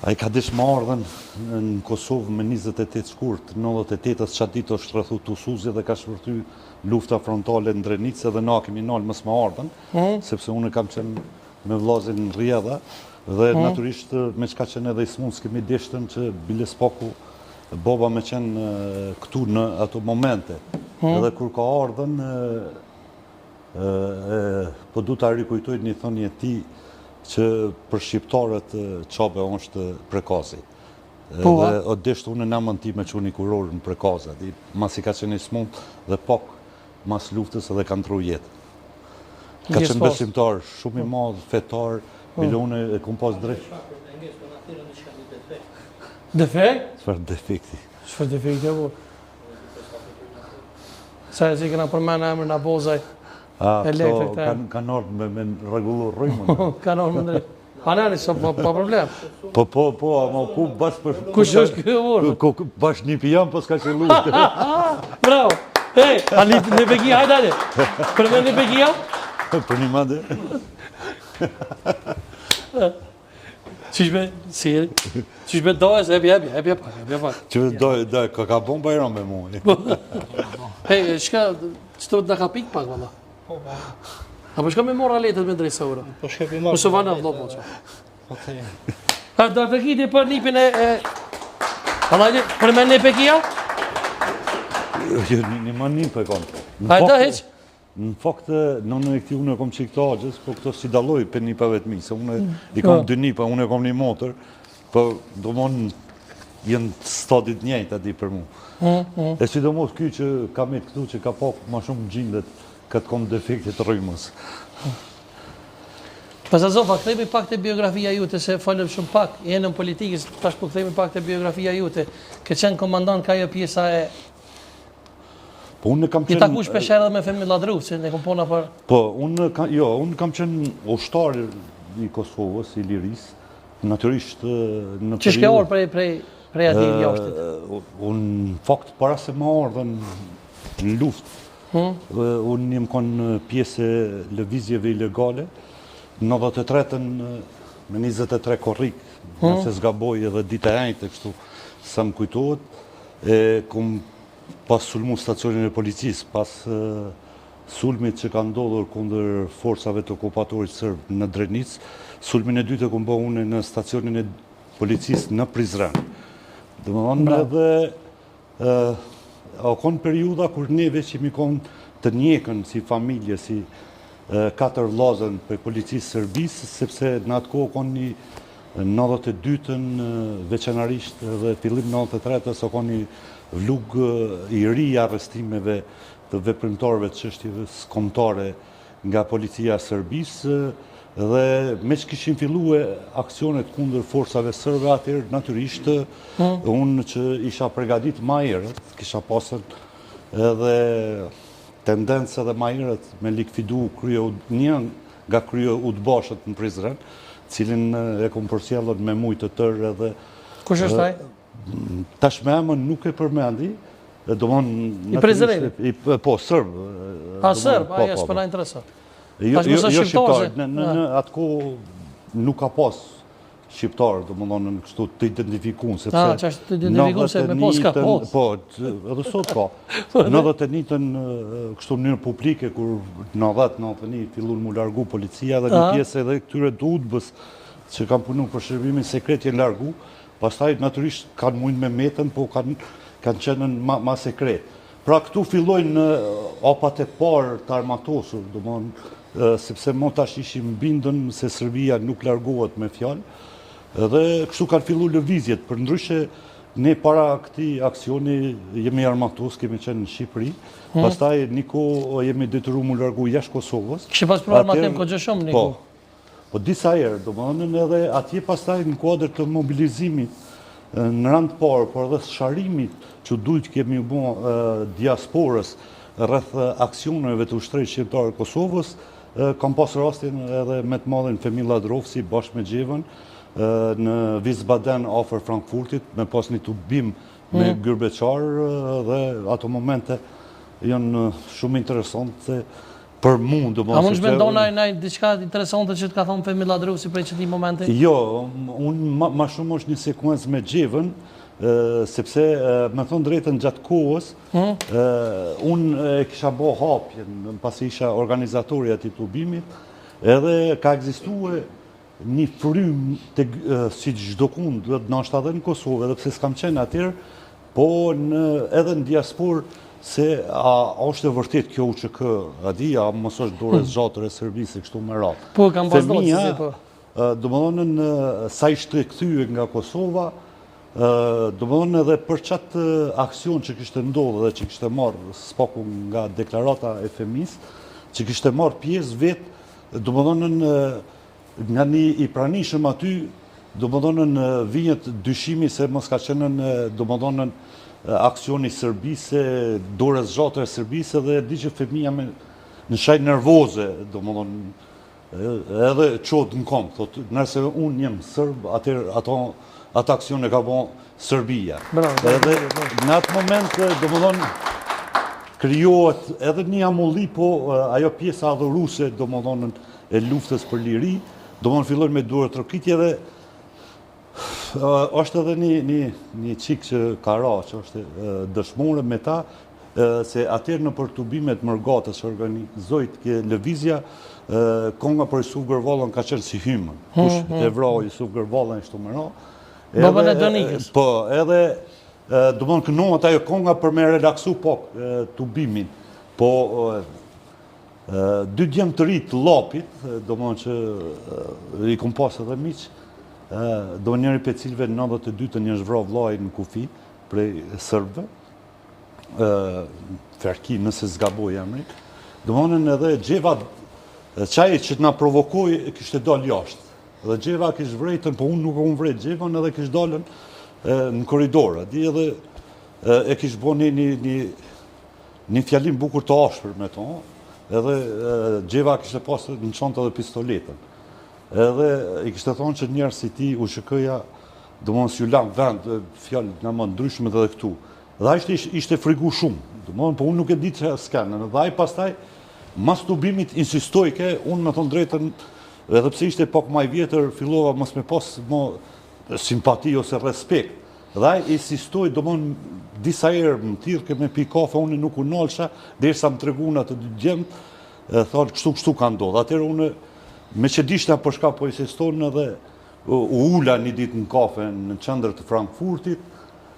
Ai ka dëshmardhën në Kosovë me 28 shkurt, 98-ës qatë ditë është rrethu Tusuzi dhe ka shpërthy lufta frontale në Drenicë dhe na kemi nalë mësë më ardhen, sepse unë kam qenë me vllazin në Rjedha dhe naturisht me çka qenë edhe i smunds kemi deshtën që bile s'paku baba me qenë këtu në ato momente. Edhe kur ka ardhen, po du ta rikujtoj një thënie e tij që për shqiptarët qabe është Prekazi. Dhe o deshtë unë në namën ti me quni kurorë në Prekaza. Mas i ka qenë i smund dhe pak mas luftës edhe kanë tru jetë. Ka qenë besimtar, shumë i madhë, fetar, milone e kom pas drejt. Defekt? Çfarë defekti? Çfarë defekti e bu? Sa e si këna përmena emër në bozaj. Këto kanë ardhë me regullu rrymën. Kanë ardhë me drejt. Hanani, pa problem. Po, ama ku bashkë për... Kush është kjo orë? Bashkë një pijam, pas ka që lutë. Bravo! Hej, a një pekia, hajde, hajde. Për me një pekia? Për një mande. Qishme dojës, epi pak. Qishme dojë, ka bon bajram me mu. Hej, shka, që të ka pik pak, valla? Apo shka me mora letet me drejtë ura? Po shka për marë. Po së vanë vlo, po që. Do të kiti për nipin e... Për me një pekia? Një ma një për konë. Hajda, heq? Në fakt, në këti unë e kom qik të agjës, po këto si daloj për një për vetëmi, se unë i kom dy një, unë e kom një motor, po do mon jenë stadit njejt ati për mu. E si do mos kjo që kam e këtu që ka pak ma shumë gjindet, këtë kom defektit rrymës. Pas Azofa, këthejmë pak të biografia jute, se falem shumë pak, jenë në politikës, tash po këthejmë pak të biografia jute, ke qenë komandant ka jo pjesa e... I taku shpesher edhe me Femil Ladru, që ne kom pona për... Po, unë kam qenë ushtar i Kosovës, i Liris, naturisht në që shke orë prej ati i jashtit? Unë, fakt, para se ma ardhen në luft, unë jem konë pjesë lëvizjeve ilegale, në 93-ën me 23 korrik, nëse zgaboj edhe dita e ejtë, kështu sa më kujtohet, kom pas sulmu stacionin e policisë, pas sulmit që ka ndodhur kundër forsave të okupatorit sërbë në Drenicë, sulmin e dytë e kom bë une në stacionin e policisë në Prizren. Dhe më thonë edhe, a konë periuda kur neve që mi konë të njekën si familje, si 4 vllazën për policisë sërbisë, sepse në atë kohë konë një 92-ën veçanarisht dhe fillim 93-ës o konë një vlug i ri i arrestimeve të veprimtarëve të çështjeve kombëtare nga policia e Serbisë dhe me që kishin filluar aksionet kundër forsave serbe atëherë natyrisht unë që isha përgatit më herët, kisha pasur edhe tendencë edhe më herët me likvidu një nga krye udbashët në Prizren, cilin e kom përsjellur me mujtë të tërë edhe... Kush është ai? Tash me emën nuk e përmendi, do mon... I Prizreni? Po, sërb. A, sërb, aja, s'pëna interesat. Jo shqiptar, në atë ko nuk ka pas shqiptar, do më thonë në kështu të identifikun, sepse... që është të identifikun se me pos ka pos. Po, edhe sot ka. 91-ën kështu njërë publike, kur 90-91 fillun mu largu policia dhe një pjesë edhe këtyre të udbës që kam punu për shërbimin sekret jenë largu, pastaj naturisht kanë mujnë me metën, po kanë qenë ma sekret. Pra këtu fillojnë apat e parë të armatosur, do mënë, sepse mo tash ishim bindën se Serbia nuk largohet me fjalë, dhe kështu kanë fillu lëvizjet, për ndryshe ne para këti aksioni jemi armatos, kemi qenë në Shqipëri, pastaj niko jemi detyru mu largu jashtë Kosovës. Kështë pas për armatim ko gjëshom, niko? Po disa herë, do më dhënën edhe atje pastaj në kuadrë të mobilizimit në rand parë, por edhe sharimit që dujtë kemi u bo diasporës rreth aksioneve të ushtrisë shqiptare Kosovës, kam pas rastin edhe me të madhin Femil Ladrovsi bashkë me Gjevën në Wiesbaden afër Frankfurtit, me pas një tubim me Gyrbeqar dhe ato momente janë shumë interesante për mund, A mund të mendon ai diçka interesante që të ka thonë Femi Lladrusi prej çetij momenti? Jo, unë ma shumë është një sekuencë me Gjevën, sepse me thonë drejtën gjatë kohës, unë e kisha bo hapjen, pasi isha organizatori ati tubimit, edhe ka egzistuar një frym si çdo kund, ndoshta edhe në Kosovë, edhe pse s'kam qenë atër, po edhe në diasporë, se a është e vërtet kjo UÇK, a di, a mos është dorë zgjatër e Serbisë kështu me radhë. Po, kam pas dot si po. Domethënë sa ishte kthyer nga Kosova, domethënë edhe për çat aksion që kishte ndodhur dhe që kishte marrë spaku nga deklarata e FEMIS, që kishte marrë pjesë vetë, domethënë nga një i pranishëm aty, domethënë vinjet dyshimi se mos ka qenë domethënë aksioni Serbisë, dorës zgjatër e Serbisë dhe di që fëmia në shaj nervoze, domethënë edhe çohet në kom, thotë, nëse unë jam serb, atëherë atë aksion e ka bon Serbia. Edhe në atë moment, domethënë, krijohet edhe një amulli, po ajo pjesa adhuruse, domethënë, e luftës për liri, domethënë fillon me durë trokitje dhe është edhe një çik që ka ra, që është dëshmore me ta, se atëherë në për tubimet mërgatës që organizojt ke lëvizja, konga për Jusuf Gërvallën ka qenë si hymën. Kush e vrau Jusuf Gërvallën ishtu më ra. Babën e Donikës. Po, edhe domethënë kënohet ajo konga për me relaksu tubimin. Po, dy djemë të rritë lapit, domethënë që i kom pas edhe miq, do njëri për cilve në 92 një është vrau vllai në kufi prej Serbëve, Ferki nëse zgaboj emri, domethënë edhe Gjeva, qaj që t'na provokoj kishte dalë jashtë. Dhe Gjeva kishte vrejtën, po unë nuk e unë vrejt Gjevën, edhe kishte dalën në koridor. Di edhe e kishte bo një fjalim bukur të ashpër me to, edhe Gjeva kishte pasë në çantë edhe pistoletën. Edhe i kishte thonë që njerë si ti, UÇK-ja, domethënë s'ju lan vend, fjalë nga më ndryshme edhe këtu. Dhe ai ishte frigu shumë, domethënë, po unë nuk e di që s'kanën. Dhe ai pastaj, mas tubimit insistoj unë me thonë drejtën, edhe pse ishte pak maj vjetër, fillova mos me pas simpati ose respekt. Dhe ai insistoj, domethënë, disa herë më thirrë ke me pi kafe, unë nuk u nalsha, derisa më treguan atë dy djemt, thonë kështu ka ndodhur. Atëherë unë me që dishta për shka po insiston edhe u ula një ditë në kafe në qendër të Frankfurtit,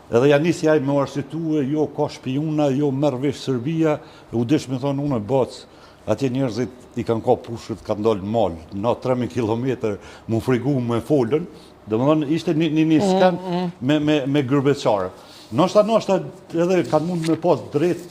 edhe ja nisi ai me arsitue, jo ka shpijuna, jo merr vesh Serbia, u desh me thonë unë bac, atje njerëzit i kanë ka pushët, kanë dalë në mal, na 3000 kilometër mu frigu me folën, domethënë ishte një skan me gërbeçare. Ndoshta edhe kanë mund me pas drejt